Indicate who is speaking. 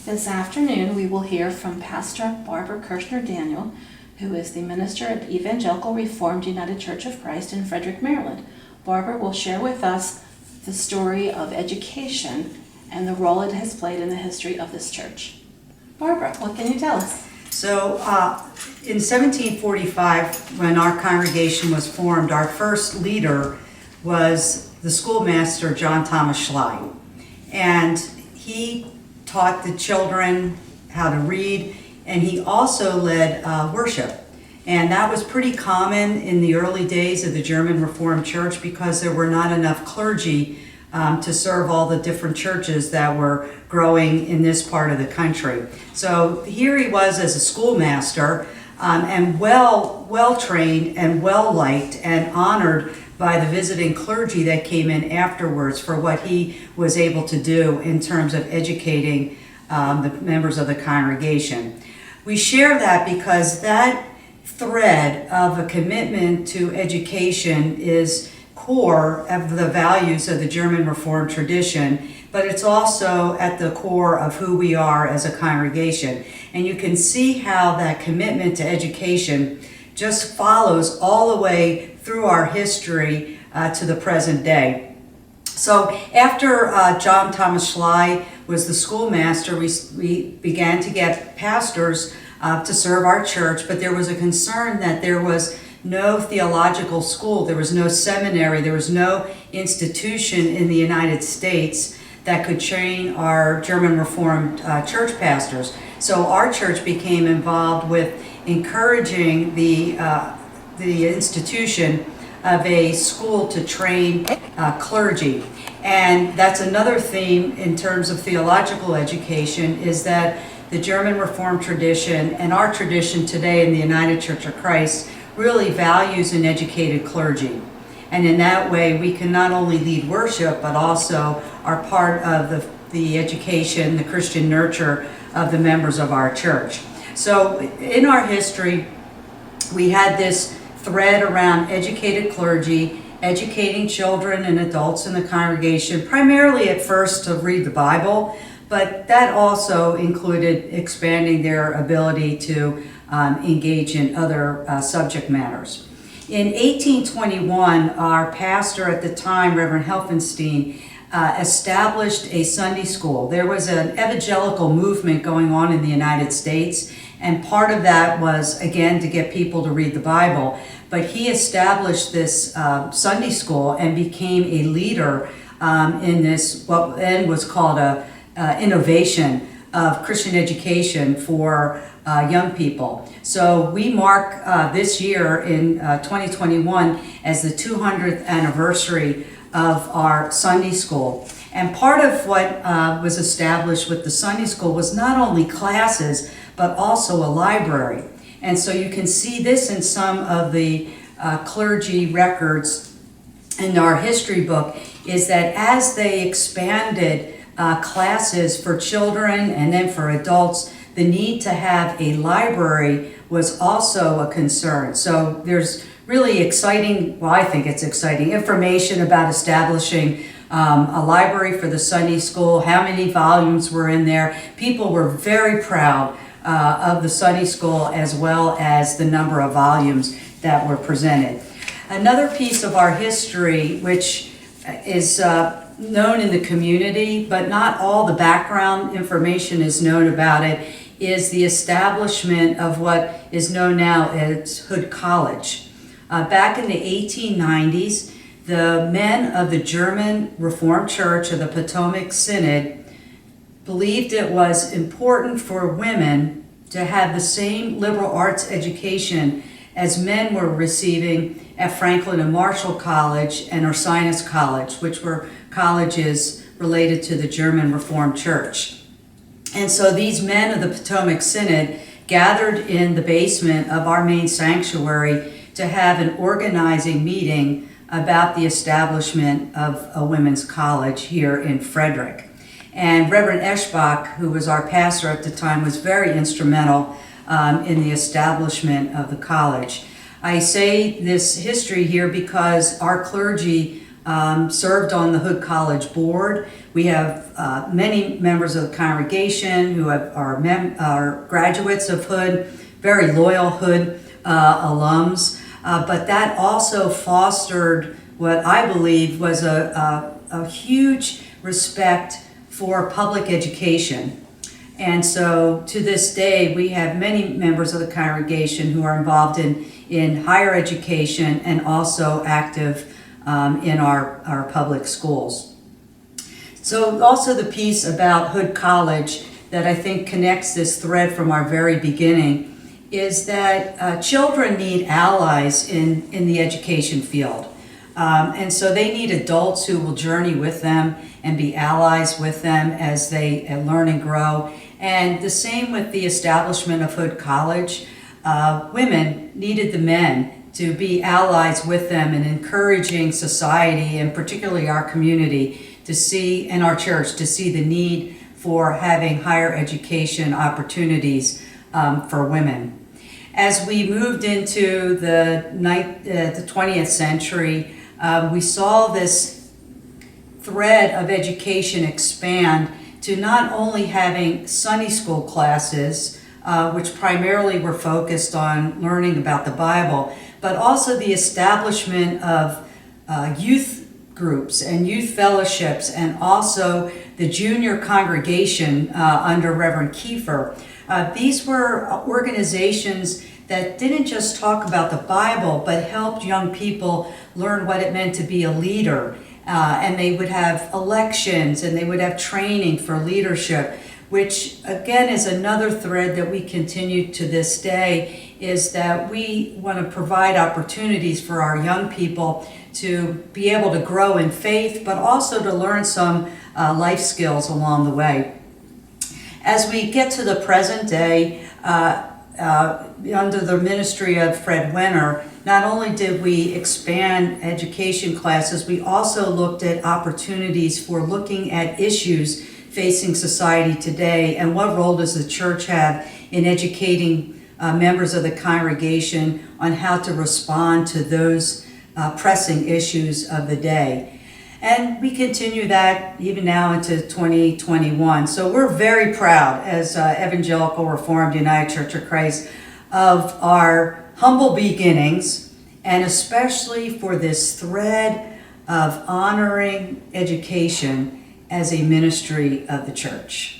Speaker 1: This afternoon, we will hear from Pastor Barbara Kirshner-Daniel, who is the minister at Evangelical Reformed United Church of Christ in Frederick, Maryland. Barbara will share with us the story of education and the role it has played in the history of this church. Barbara, what can you tell us?
Speaker 2: So in 1745, when our congregation was formed, our first leader was the schoolmaster John Thomas Schley. And he taught the children how to read, and he also led worship. And that was pretty common in the early days of the German Reformed Church because there were not enough clergy to serve all the different churches that were growing in this part of the country. So here he was as a schoolmaster, and well trained and well liked and honored by the visiting clergy that came in afterwards for what he was able to do in terms of educating the members of the congregation. We share that because that thread of a commitment to education is core of the values of the German Reformed tradition, but it's also at the core of who we are as a congregation. And you can see how that commitment to education just follows all the way through our history to the present day. So after John Thomas Schley was the schoolmaster, we began to get pastors to serve our church, but there was a concern that there was no theological school, there was no seminary, there was no institution in the United States that could train our German Reformed church pastors. So our church became involved with encouraging the institution of a school to train clergy. And that's another theme in terms of theological education, is that the German Reformed tradition and our tradition today in the United Church of Christ really values an educated clergy. And in that way, we can not only lead worship, but also are part of the education, the Christian nurture of the members of our church. So in our history, we had this thread around educated clergy, educating children and adults in the congregation, primarily at first to read the Bible, but that also included expanding their ability to engage in other subject matters. In 1821, our pastor at the time, Reverend Helfenstein, established a Sunday school. There was an evangelical movement going on in the United States, and part of that was, again, to get people to read the Bible. But he established this Sunday school and became a leader in this, what then was called a innovation of Christian education for young people. So we mark this year in 2021 as the 200th anniversary of our Sunday school. And part of what was established with the Sunday school was not only classes, but also a library. And so you can see this in some of the clergy records in our history book, is that as they expanded classes for children and then for adults, the need to have a library was also a concern. So there's really exciting, well, I think it's exciting, information about establishing a library for the Sunday school, how many volumes were in there. People were very proud of the Sunday school, as well as the number of volumes that were presented. Another piece of our history, which is known in the community, but not all the background information is known about it, is the establishment of what is known now as Hood College. Back in the 1890s, the men of the German Reformed Church of the Potomac Synod believed it was important for women to have the same liberal arts education as men were receiving at Franklin and Marshall College and Ursinus College, which were colleges related to the German Reformed Church. And so these men of the Potomac Synod gathered in the basement of our main sanctuary to have an organizing meeting about the establishment of a women's college here in Frederick. And Reverend Eschbach, who was our pastor at the time, was very instrumental in the establishment of the college. I say this history here because our clergy served on the Hood College board. We have many members of the congregation who are graduates of Hood, very loyal Hood alums, but that also fostered what I believe was a huge respect for public education. And so to this day, we have many members of the congregation who are involved in higher education and also active in our public schools. So also the piece about Hood College that I think connects this thread from our very beginning is that children need allies in the education field. And so they need adults who will journey with them and be allies with them as they learn and grow. And the same with the establishment of Hood College. Women needed the men to be allies with them in encouraging society, and particularly our community, to see, and our church, to see the need for having higher education opportunities for women. As we moved into the 20th century, we saw this thread of education expand to not only having Sunday school classes, which primarily were focused on learning about the Bible, but also the establishment of youth groups and youth fellowships, and also the junior congregation under Reverend Kiefer. These were organizations that didn't just talk about the Bible, but helped young people learn what it meant to be a leader. And they would have elections, and they would have training for leadership, which again is another thread that we continue to this day, is that we want to provide opportunities for our young people to be able to grow in faith, but also to learn some life skills along the way. As we get to the present day, under the ministry of Fred Wenner, not only did we expand education classes, we also looked at opportunities for looking at issues facing society today, and what role does the church have in educating members of the congregation on how to respond to those pressing issues of the day. And we continue that even now into 2021. So we're very proud as Evangelical Reformed United Church of Christ of our humble beginnings, and especially for this thread of honoring education as a ministry of the church.